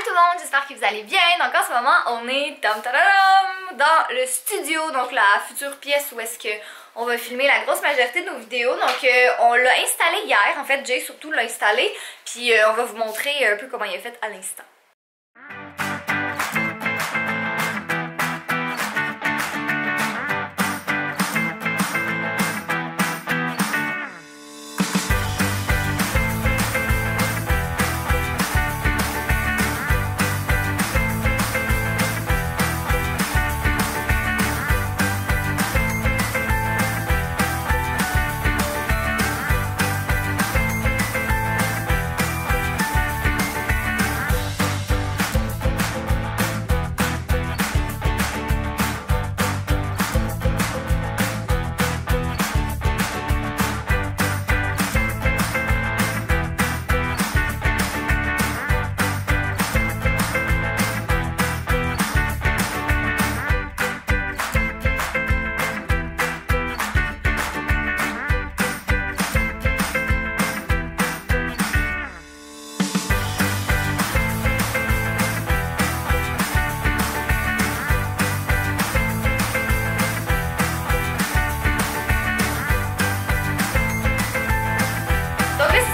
tout le monde, j'espère que vous allez bien. Donc en ce moment, on est dans le studio, donc la future pièce où est-ce que on va filmer la grosse majorité de nos vidéos. Donc on l'a installé hier, en fait Jay surtout l'a installé, puis on va vous montrer un peu comment il est fait à l'instant.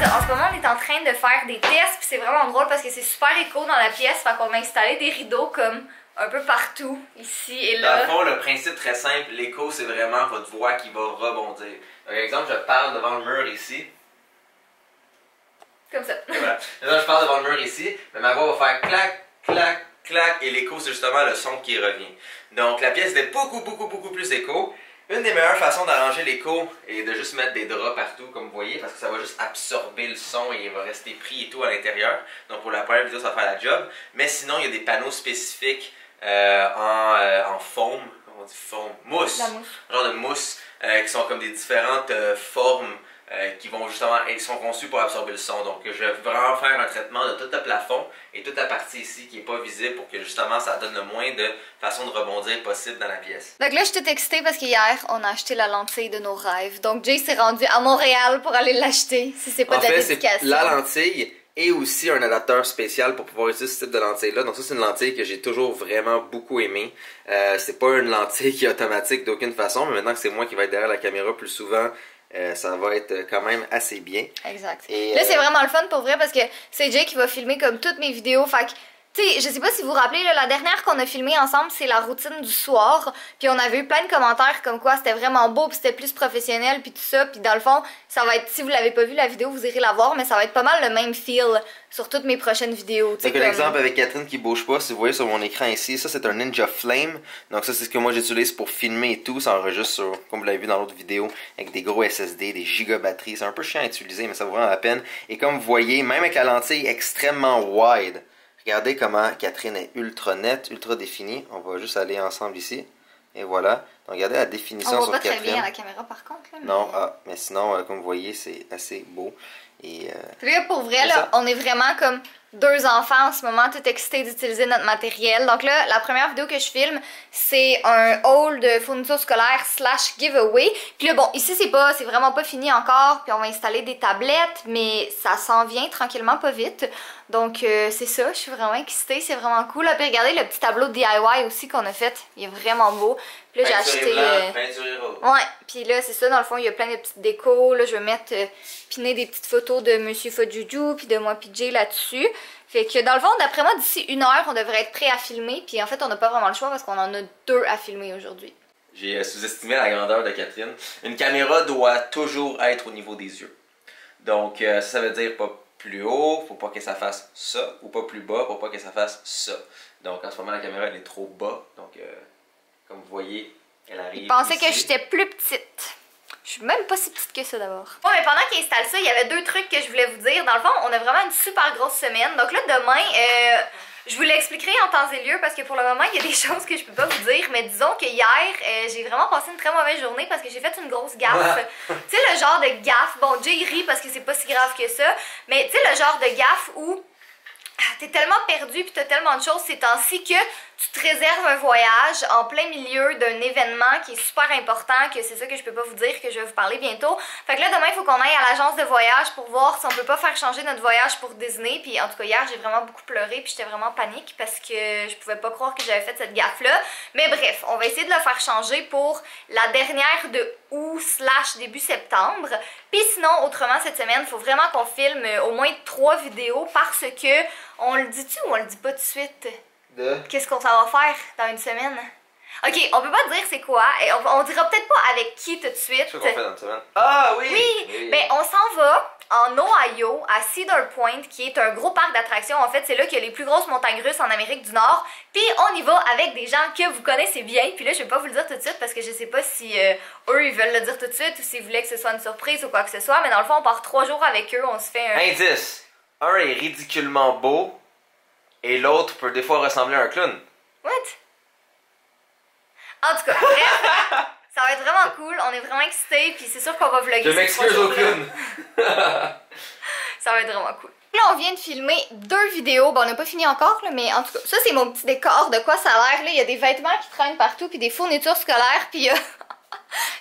En ce moment, on est en train de faire des tests, puis c'est vraiment drôle parce que c'est super éco dans la pièce, fait qu'on a installé des rideaux comme un peu partout, ici et là. Dans le fond, le principe très simple, l'écho, c'est vraiment votre voix qui va rebondir. Par exemple, je parle devant le mur ici. Comme ça. Voilà. Là, je parle devant le mur ici, mais ma voix va faire clac, clac, clac, et l'écho, c'est justement le son qui revient. Donc, la pièce est beaucoup plus écho. Une des meilleures façons d'arranger l'écho est de juste mettre des draps partout, comme vous voyez, parce que ça va juste absorber le son et il va rester pris et tout à l'intérieur. Donc pour la première vidéo, ça va faire la job. Mais sinon, il y a des panneaux spécifiques en foam, comment on dit foam? Mousse. La mousse. Genre de mousse, qui sont comme des différentes formes qui vont justement, ils sont conçus pour absorber le son. Donc je vais vraiment faire un traitement de tout le plafond et toute la partie ici qui n'est pas visible pour que justement ça donne le moins de façons de rebondir possible dans la pièce. Donc là, je suis toute excitée parce qu'hier, on a acheté la lentille de nos rêves. Donc Jay s'est rendu à Montréal pour aller l'acheter, si c'est pas de la dédication. La lentille et aussi un adapteur spécial pour pouvoir utiliser ce type de lentille-là. Donc ça, c'est une lentille que j'ai toujours vraiment beaucoup aimée. C'est pas une lentille qui est automatique d'aucune façon, mais maintenant que c'est moi qui va être derrière la caméra plus souvent, ça va être quand même assez bien. Exact. Et là, c'est vraiment le fun pour vrai parce que c'est Jay qui va filmer comme toutes mes vidéos. Fait que, tu sais, je sais pas si vous vous rappelez, là, la dernière qu'on a filmé ensemble, c'est la routine du soir. Puis on avait eu plein de commentaires comme quoi c'était vraiment beau, puis c'était plus professionnel, puis tout ça. Puis dans le fond, ça va être, si vous l'avez pas vu la vidéo, vous irez la voir, mais ça va être pas mal le même feel sur toutes mes prochaines vidéos. Donc un exemple avec Catherine qui bouge pas, si vous voyez sur mon écran ici, ça c'est un Ninja Flame. Donc ça c'est ce que moi j'utilise pour filmer et tout. Ça enregistre sur, comme vous l'avez vu dans l'autre vidéo, avec des gros SSD, des giga batteries. C'est un peu chiant à utiliser, mais ça vaut vraiment la peine. Et comme vous voyez, même avec la lentille extrêmement wide, regardez comment Catherine est ultra nette, ultra définie. On va juste aller ensemble ici. Et voilà. Donc regardez la définition sur Catherine. On voit pas très bien à la caméra par contre. Là, mais... Non, mais sinon, comme vous voyez, c'est assez beau. Et là, pour vrai, là, on est vraiment comme deux enfants en ce moment, tout excités d'utiliser notre matériel. Donc là, la première vidéo que je filme, c'est un haul de fourniture scolaire / giveaway. Puis là, bon, ici, c'est vraiment pas fini encore. Puis on va installer des tablettes, mais ça s'en vient tranquillement, pas vite. Donc c'est ça, je suis vraiment excitée, c'est vraiment cool. Là, puis regardez le petit tableau DIY aussi qu'on a fait, il est vraiment beau. Puis là, j'ai acheté... Ouais, puis là, c'est ça, dans le fond, il y a plein de petites décos. Là, je vais mettre, piner des petites photos de Monsieur Fojuju, puis de moi puis Jay là-dessus. Fait que dans le fond, d'après moi, d'ici 1 heure, on devrait être prêt à filmer. Puis en fait, on n'a pas vraiment le choix parce qu'on en a 2 à filmer aujourd'hui. J'ai sous-estimé la grandeur de Catherine. Une caméra doit toujours être au niveau des yeux. Donc, ça veut dire pas plus haut, faut pas que ça fasse ça, ou pas plus bas, faut pas que ça fasse ça. Donc, en ce moment, la caméra, elle est trop bas. Donc, comme vous voyez, elle arrive. Il pensait ici. que j'étais plus petite. Je suis même pas si petite que ça d'abord. Bon, mais pendant qu'il installe ça, il y avait 2 trucs que je voulais vous dire. Dans le fond, on a vraiment une super grosse semaine. Donc là, demain, je vous l'expliquerai en temps et lieu parce que pour le moment, il y a des choses que je peux pas vous dire. Mais disons que hier, j'ai vraiment passé une très mauvaise journée parce que j'ai fait une grosse gaffe. Tu sais, le genre de gaffe, bon, Jay rit parce que c'est pas si grave que ça. Mais tu sais, le genre de gaffe où t'es tellement perdu puis t'as tellement de choses ces temps-ci que tu te réserves un voyage en plein milieu d'un événement qui est super important, que c'est ça que je peux pas vous dire, que je vais vous parler bientôt. Fait que là, demain, il faut qu'on aille à l'agence de voyage pour voir si on peut pas faire changer notre voyage pour Disney. Puis en tout cas, hier, j'ai vraiment beaucoup pleuré, puis j'étais vraiment en panique parce que je pouvais pas croire que j'avais fait cette gaffe-là. Mais bref, on va essayer de le faire changer pour la dernière de août / début septembre. Puis sinon, autrement, cette semaine, il faut vraiment qu'on filme au moins 3 vidéos parce que, on le dit-tu ou on le dit pas tout de suite? Qu'est-ce qu'on s'en va faire dans une semaine? Ok, on peut pas dire c'est quoi, et on dira peut-être pas avec qui tout de suite. C'est quoi qu'on fait dans une semaine? Ah oui! Oui! Ben, on s'en va en Ohio, à Cedar Point, qui est un gros parc d'attractions. En fait, c'est là qu'il y a les plus grosses montagnes russes en Amérique du Nord. Puis on y va avec des gens que vous connaissez bien. Puis là, je vais pas vous le dire tout de suite parce que je sais pas si eux, ils veulent le dire tout de suite ou s'ils voulaient que ce soit une surprise ou quoi que ce soit. Mais dans le fond, on part 3 jours avec eux, on se fait un... Indice! Un est ridiculement beau et l'autre peut des fois ressembler à un clown. What? En tout cas, bref, ça va être vraiment cool. On est vraiment excités, puis c'est sûr qu'on va vlogger. Je m'excuse au clown. Ça va être vraiment cool. Là, on vient de filmer 2 vidéos. Bon, on n'a pas fini encore, là, mais en tout cas, ça, c'est mon petit décor de quoi ça a l'air. Là, il y a des vêtements qui traînent partout, puis des fournitures scolaires, puis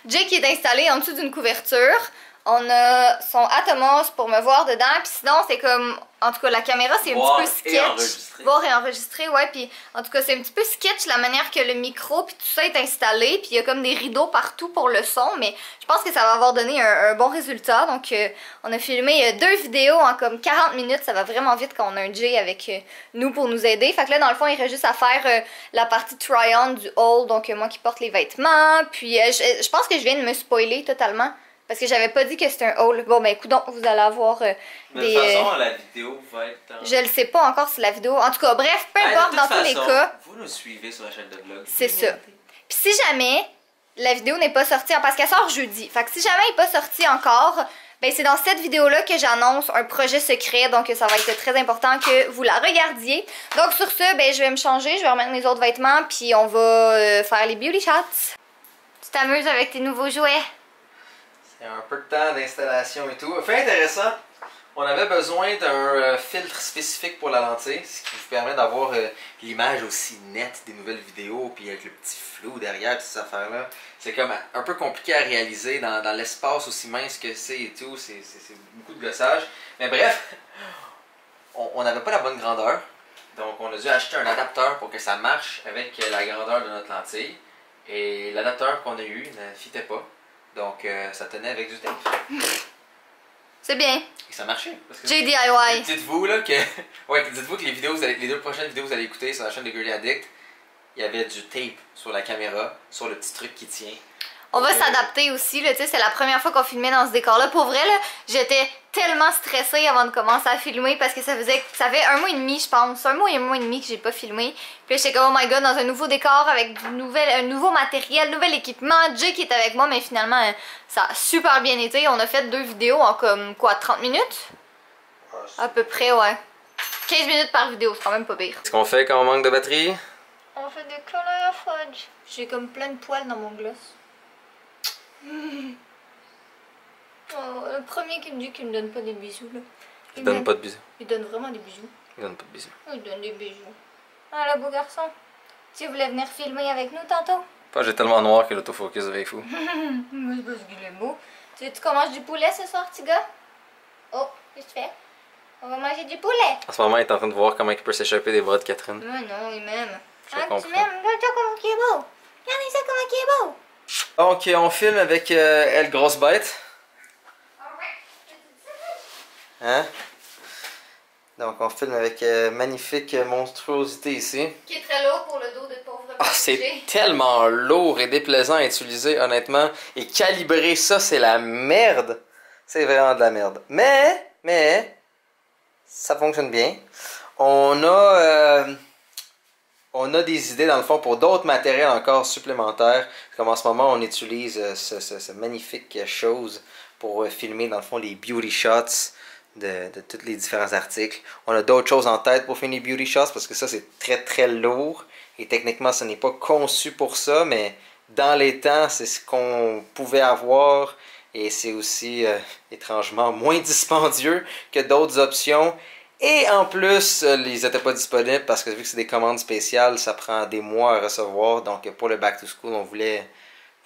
Jake qui est installé en dessous d'une couverture. On a son Atomos pour me voir dedans, puis sinon, c'est comme... En tout cas, la caméra, c'est un petit peu sketch. Voir et enregistrer, ouais. Puis en tout cas, c'est un petit peu sketch la manière que le micro puis tout ça est installé. Puis il y a comme des rideaux partout pour le son. Mais je pense que ça va avoir donné un bon résultat. Donc, on a filmé 2 vidéos en comme 40 minutes. Ça va vraiment vite quand on a un Jay avec nous pour nous aider. Fait que là, dans le fond, il reste juste à faire la partie try-on du haul. Donc, moi qui porte les vêtements. Puis je pense que je viens de me spoiler totalement. Parce que j'avais pas dit que c'était un haul. Bon, ben, écoute, vous allez avoir des... De toute façon, la vidéo va être... Je le sais pas encore si la vidéo... En tout cas, bref, peu importe, dans tous les cas... Vous nous suivez sur la chaîne de vlog. C'est ça. Puis si jamais la vidéo n'est pas sortie... Parce qu'elle sort jeudi. Fait que si jamais elle n'est pas sortie encore, ben c'est dans cette vidéo-là que j'annonce un projet secret. Donc ça va être très important que vous la regardiez. Donc sur ce, ben je vais me changer, je vais remettre mes autres vêtements, puis on va faire les beauty shots. Tu t'amuses avec tes nouveaux jouets? Il y a un peu de temps d'installation et tout. Fait intéressant, on avait besoin d'un filtre spécifique pour la lentille, ce qui vous permet d'avoir l'image aussi nette des nouvelles vidéos, puis avec le petit flou derrière, toutes ces affaires-là. C'est comme un peu compliqué à réaliser dans l'espace aussi mince que c'est et tout. C'est beaucoup de gossage. Mais bref, on n'avait pas la bonne grandeur. Donc on a dû acheter un adapteur pour que ça marche avec la grandeur de notre lentille. Et l'adapteur qu'on a eu ne fitait pas. Donc, ça tenait avec du tape. C'est bien. Et ça marchait. JDIY. Dites-vous là que... Ouais, dites-vous que les 2 prochaines vidéos que vous allez écouter sur la chaîne de Girly Addict, il y avait du tape sur la caméra, sur le petit truc qui tient. On va s'adapter aussi, là, tu sais, c'est la première fois qu'on filmait dans ce décor-là. Pour vrai, là, j'étais tellement stressée avant de commencer à filmer parce que ça fait 1 mois et demi, je pense. 1 mois et demi que j'ai pas filmé. Puis là, j'étais comme, oh my god, dans un nouveau décor avec un nouveau matériel, nouvel équipement. Jay qui est avec moi, mais finalement, ça a super bien été. On a fait 2 vidéos en comme, quoi, 30 minutes? À peu près, ouais. 15 minutes par vidéo, c'est quand même pas pire. Qu'est-ce qu'on fait quand on manque de batterie? On fait des colères à fudge. J'ai comme plein de poils dans mon gloss. Oh, le premier qui me dit qu'il me donne pas des bisous là. Il donne pas de bisous. Il donne vraiment des bisous. Il donne pas de bisous. Il donne des bisous. Ah le beau garçon. Tu voulais venir filmer avec nous tantôt? Pas, j'ai tellement noir que l'autofocus devient fou. Mais c'est parce qu'il est beau. Tu veux que tu manges du poulet ce soir, petit gars? Oh, qu'est-ce que tu fais? On va manger du poulet. En ce moment, il est en train de voir comment il peut s'échapper des bras de Catherine. Mais non, il m'aime. Je Ah, comprends. tu m'aimes? Regarde comment il est beau. Regardez ça comment il est beau. Donc, on filme avec Elle Grosse Bête. Hein? Donc, on filme avec magnifique monstruosité ici. Qui est très lourd pour le dos de pauvre Ah, c'est tellement lourd et déplaisant à utiliser, honnêtement. Et calibrer ça, c'est la merde. C'est vraiment de la merde. Mais, ça fonctionne bien. On a des idées, dans le fond, pour d'autres matériels encore supplémentaires. Comme en ce moment, on utilise ce magnifique chose pour filmer, dans le fond, les beauty shots de tous les différents articles. On a d'autres choses en tête pour filmer les beauty shots, parce que ça, c'est très, très lourd. Et techniquement, ce n'est pas conçu pour ça, mais dans les temps, c'est ce qu'on pouvait avoir. Et c'est aussi, étrangement, moins dispendieux que d'autres options. Et en plus, ils n'étaient pas disponibles parce que vu que c'est des commandes spéciales, ça prend des mois à recevoir. Donc pour le Back to School, on voulait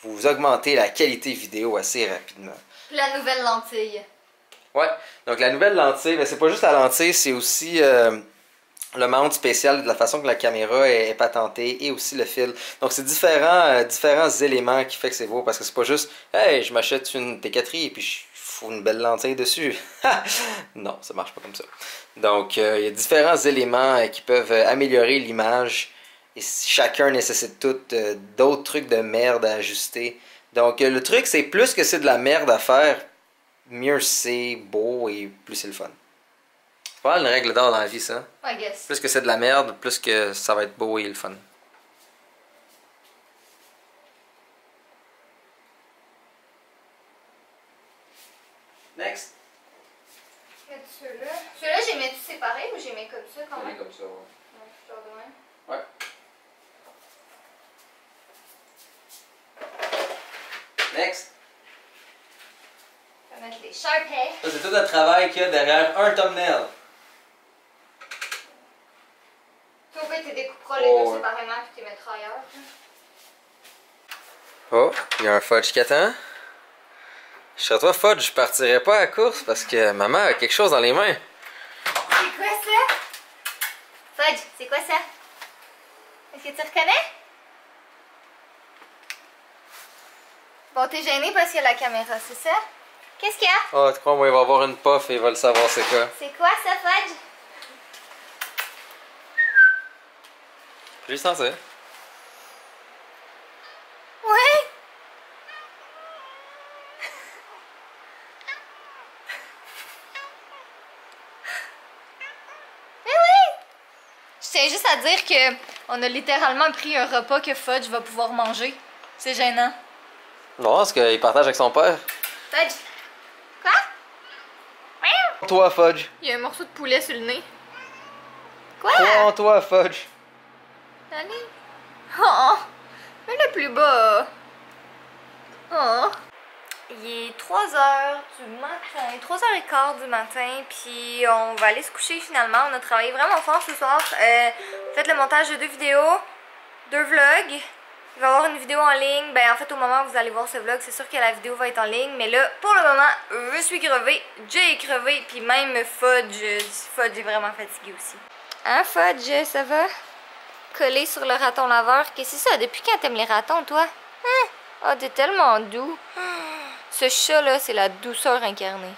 vous augmenter la qualité vidéo assez rapidement. La nouvelle lentille. Ouais, donc la nouvelle lentille, mais c'est pas juste la lentille, c'est aussi le mount spécial, de la façon que la caméra est patentée et aussi le fil. Donc c'est différents éléments qui fait que c'est beau parce que c'est pas juste hey, je m'achète une P4i et puis je fous une belle lentille dessus. Non, ça marche pas comme ça. Donc il y a différents éléments qui peuvent améliorer l'image et chacun nécessite d'autres trucs de merde à ajuster. Donc le truc c'est plus que c'est de la merde à faire, mieux c'est beau et plus c'est le fun. C'est pas mal une règle d'or dans la vie, ça. I guess. Plus que c'est de la merde, plus que ça va être beau et le fun. Next. Ceux-là. Ceux-là, j'ai mis tout séparés ou j'ai mis comme ça quand même? Comme ça, ouais. Ouais, genre de même. Ouais. Next. On va mettre les Sharpay. Ça, c'est tout le travail qu'il y a derrière un thumbnail. Toi, en fait, tu découperas les deux séparément puis tu les mettras ailleurs. Oh, il y a un Fudge qui attend. Chez toi, Fudge, je partirais pas à la course parce que maman a quelque chose dans les mains. C'est quoi ça? Fudge, c'est quoi ça? Est-ce que tu reconnais? Bon, t'es gêné parce qu'il y a la caméra, c'est ça? Qu'est-ce qu'il y a? Oh, tu crois, moi, il va avoir une puff et il va le savoir c'est quoi. C'est quoi ça, Fudge? Juste en ça. Ouais! Mais oui! Je tiens juste à dire que on a littéralement pris un repas que Fudge va pouvoir manger. C'est gênant. Non, parce qu'il partage avec son père. Fudge? Quoi? Miaou! Toi, Fudge. Il y a un morceau de poulet sur le nez. Quoi? Crois en toi, Fudge. Allez. Oh! Mais le plus bas. Oh! Il est 3h du matin, 3h15 du matin, puis on va aller se coucher finalement. On a travaillé vraiment fort ce soir. Fait le montage de 2 vidéos, 2 vlogs. Il va y avoir une vidéo en ligne. Ben en fait, au moment où vous allez voir ce vlog, c'est sûr que la vidéo va être en ligne. Mais là, pour le moment, je suis crevée. Jay est crevé, puis même Fudge est vraiment fatigué aussi. Hein, Fudge, ça va? Collé sur le raton laveur. Qu'est-ce que c'est ça? Depuis quand t'aimes les ratons, toi? Hein? Oh, t'es tellement doux. Ce chat-là, c'est la douceur incarnée.